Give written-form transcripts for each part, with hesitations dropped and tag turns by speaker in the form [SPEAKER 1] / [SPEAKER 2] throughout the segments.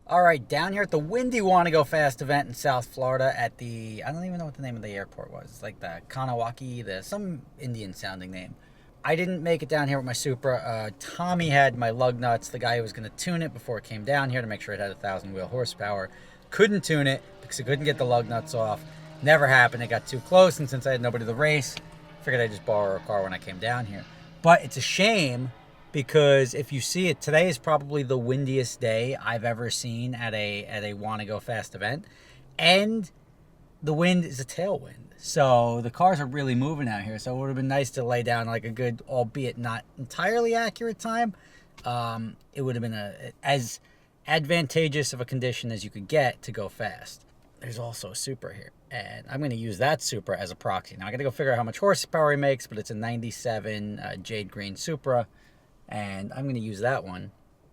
[SPEAKER 1] All right, down here at the windy Wannagofast event in South Florida at the, I don't even know what the name of the airport was. It's like the Kanawaki, some Indian sounding name. I didn't make it down here with my Supra. Tommy had my lug nuts, the guy who was going to tune it before it came down here to make sure it had 1,000 wheel horsepower. Couldn't tune it because I couldn't get the lug nuts off. Never happened. It got too close, and since I had nobody to race, figured I'd just borrow a car when I came down here. But it's a shame because if you see it, today is probably the windiest day I've ever seen at a Wannagofast event, and the wind is a tailwind. So the cars are really moving out here. So it would have been nice to lay down like a good, albeit not entirely accurate time. It would have been as advantageous of a condition as you could get to go fast. There's also a Supra here, and I'm going to use that Supra as a proxy. Now I got to go figure out how much horsepower he makes, but it's a 97 jade green Supra, and I'm going to use that one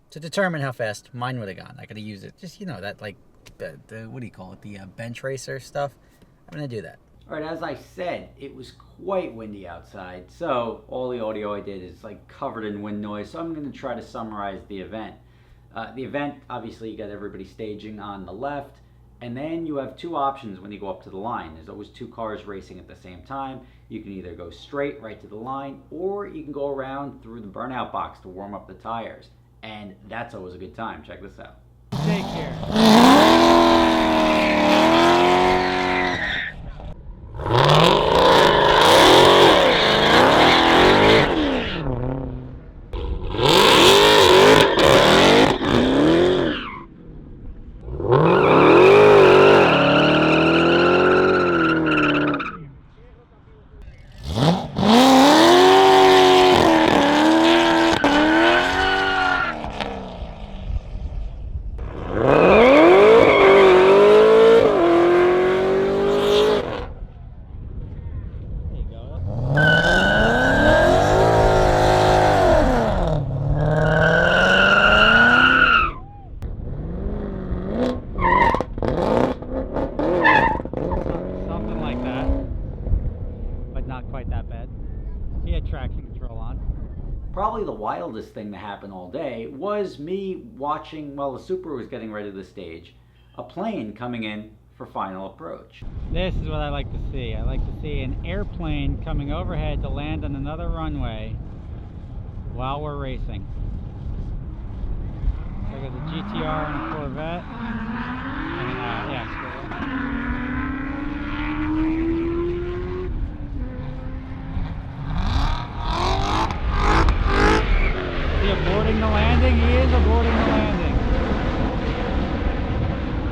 [SPEAKER 1] to determine how fast mine would have gone. I got to use it, just, you know, that like the what do you call it, the bench racer stuff. I'm going to do that.
[SPEAKER 2] All right, as I said, it was quite windy outside, so all the audio I did is like covered in wind noise, so I'm going to try to summarize the event. The event, obviously, you got everybody staging on the left, and then you have two options when you go up to the line. There's always two cars racing at the same time. You can either go straight right to the line, or you can go around through the burnout box to warm up the tires, and that's always a good time. Check this out.
[SPEAKER 1] Take care. Traction control on.
[SPEAKER 2] Probably the wildest thing to happen all day was me watching, while the Supra was getting ready to the stage, a plane coming in for final approach.
[SPEAKER 1] This is what I like to see. I like to see an airplane coming overhead to land on another runway while we're racing. So I got the GTR and a Corvette. And, yeah. Aborting the landing, he is aborting the landing.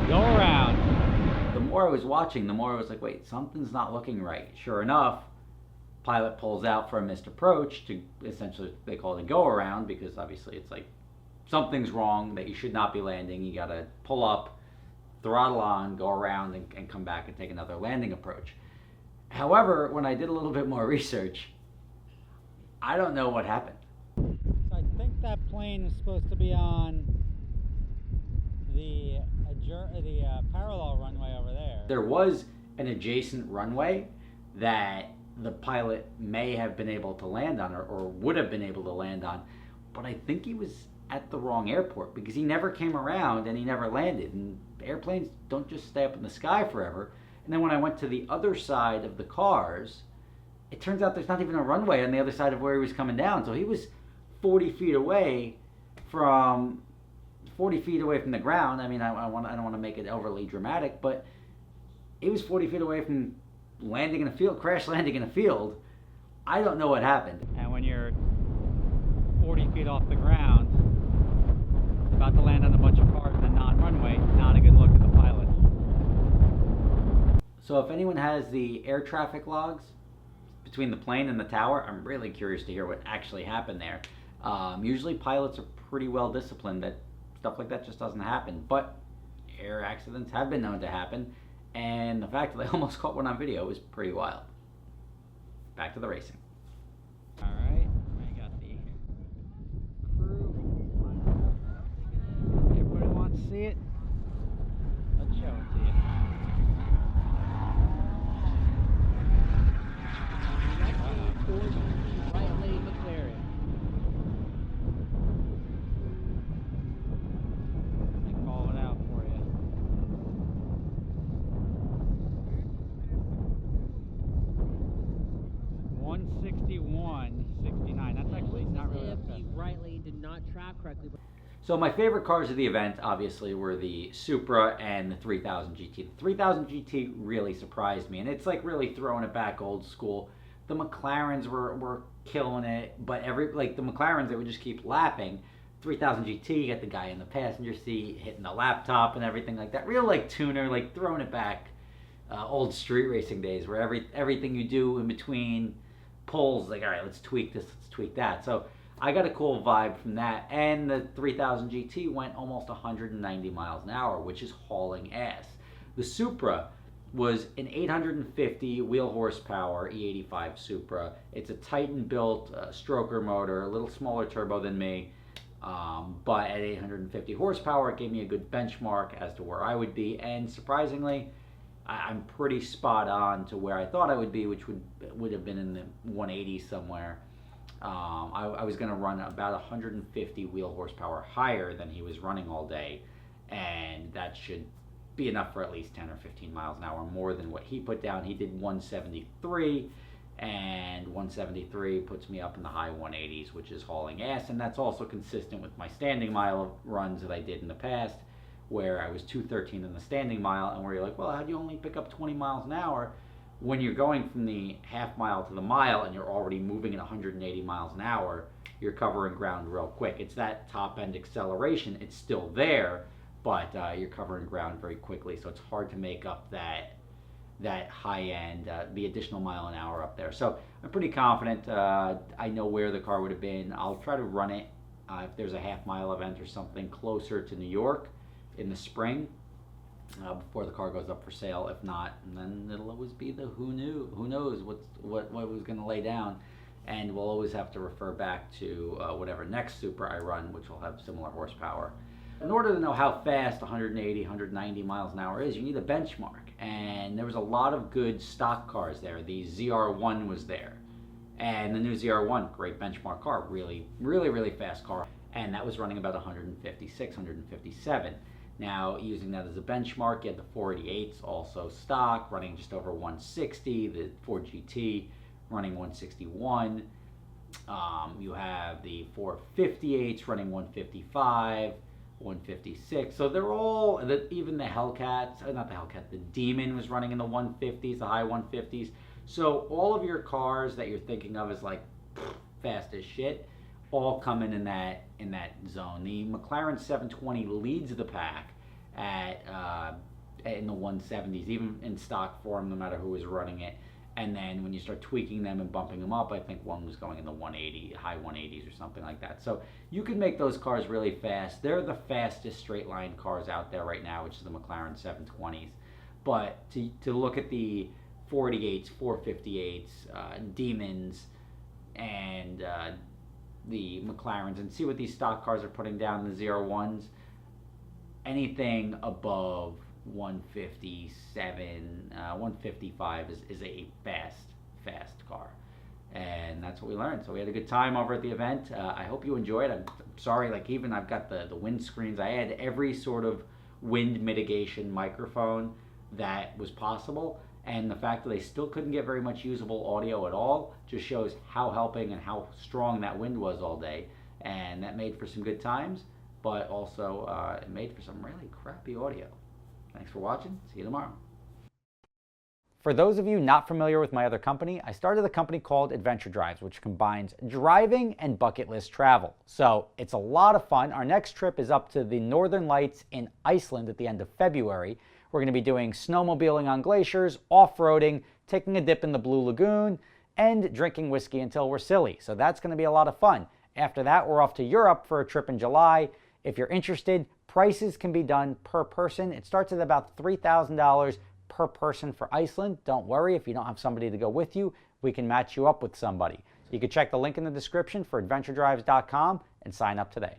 [SPEAKER 1] Go around.
[SPEAKER 2] The more I was watching, the more I was like, wait, something's not looking right. Sure enough, pilot pulls out for a missed approach to, essentially, they call it a go around, because obviously it's like something's wrong, that you should not be landing. You gotta pull up, throttle on, go around, and come back and take another landing approach. However, when I did a little bit more research, I don't know what happened.
[SPEAKER 1] I think that plane is supposed to be on the parallel runway over there.
[SPEAKER 2] There was an adjacent runway that the pilot may have been able to land on, or would have been able to land on, but I think he was at the wrong airport, because he never came around and he never landed, and airplanes don't just stay up in the sky forever. And then when I went to the other side of the cars, it turns out there's not even a runway on the other side of where he was coming down, so he was 40 feet away from the ground. I mean, I don't want to make it overly dramatic, but it was 40 feet away from landing in a field, crash landing in a field. I don't know what happened.
[SPEAKER 1] And when you're 40 feet off the ground, about to land on a bunch of cars in a non-runway, not a good look as a pilot.
[SPEAKER 2] So if anyone has the air traffic logs between the plane and the tower, I'm really curious to hear what actually happened there. Usually pilots are pretty well disciplined that stuff like that just doesn't happen, but air accidents have been known to happen, and the fact that they almost caught one on video is pretty wild. Back to the racing.
[SPEAKER 1] All right, I got the crew. Everybody wants to see it? Let's show it to you. Right lane mixed area. They call it out.
[SPEAKER 3] not track correctly.
[SPEAKER 2] So my favorite cars of the event, obviously, were the Supra and the 3000 GT. The 3000 GT really surprised me, and it's like really throwing it back old school. The McLarens were killing it, but the McLarens, they would just keep lapping. 3000 GT, you got the guy in the passenger seat hitting the laptop and everything like that. Real like tuner, like throwing it back old street racing days, where everything you do in between pulls, like, all right, let's tweak this, let's tweak that. So I got a cool vibe from that. And the 3000 GT went almost 190 miles an hour, which is hauling ass. The Supra was an 850 wheel horsepower E85 Supra. It's a Titan built stroker motor, a little smaller turbo than me, but at 850 horsepower, it gave me a good benchmark as to where I would be. And surprisingly, I'm pretty spot on to where I thought I would be, which would have been in the 180s somewhere. I was going to run about 150 wheel horsepower higher than he was running all day, and that should be enough for at least 10 or 15 miles an hour more than what he put down. He did 173, and 173 puts me up in the high 180s, which is hauling ass, and that's also consistent with my standing mile runs that I did in the past, where I was 213 in the standing mile, and where you're like, well, how do you only pick up 20 miles an hour when you're going from the half mile to the mile and you're already moving at 180 miles an hour? You're covering ground real quick. It's that top end acceleration, it's still there, but you're covering ground very quickly, so it's hard to make up that high end, the additional mile an hour up there. So I'm pretty confident. I know where the car would have been. I'll try to run it if there's a half mile event or something closer to New York in the spring, before the car goes up for sale. If not, then it'll always be the who knows what was going to lay down, and we'll always have to refer back to whatever next Supra I run, which will have similar horsepower. In order to know how fast 180, 190 miles an hour is, you need a benchmark, and there was a lot of good stock cars there. The ZR1 was there, and the new ZR1, great benchmark car, really, really, really fast car, and that was running about 156, 157. Now, using that as a benchmark, you had the 488s also stock, running just over 160, the Ford GT running 161. You have the 458s running 155, 156. So they're all, even the Hellcats, not the Hellcat, the Demon was running in the 150s, the high 150s. So all of your cars that you're thinking of as like fast as shit, all coming in that zone. The McLaren 720 leads the pack at in the 170s, even in stock form, no matter who was running it. And then when you start tweaking them and bumping them up, I think one was going in the 180, high 180s or something like that. So you can make those cars really fast. They're the fastest straight line cars out there right now, which is the McLaren 720s. But to look at the 48s, 458s, Demons, and the McLarens, and see what these stock cars are putting down, the 01s, anything above 157, 155 is a fast car. And that's what we learned. So we had a good time over at the event. I hope you enjoyed. I'm sorry, like, even I've got the wind screens. I had every sort of wind mitigation microphone that was possible. And the fact that they still couldn't get very much usable audio at all just shows how helping and how strong that wind was all day. And that made for some good times, but also it made for some really crappy audio. Thanks for watching. See you tomorrow.
[SPEAKER 1] For those of you not familiar with my other company, I started a company called Adventure Drives, which combines driving and bucket list travel. So it's a lot of fun. Our next trip is up to the Northern Lights in Iceland at the end of February. We're going to be doing snowmobiling on glaciers, off-roading, taking a dip in the Blue Lagoon, and drinking whiskey until we're silly. So that's going to be a lot of fun. After that, we're off to Europe for a trip in July. If you're interested, prices can be done per person. It starts at about $3,000 per person for Iceland. Don't worry, if you don't have somebody to go with you, we can match you up with somebody. You can check the link in the description for adventuredrives.com and sign up today.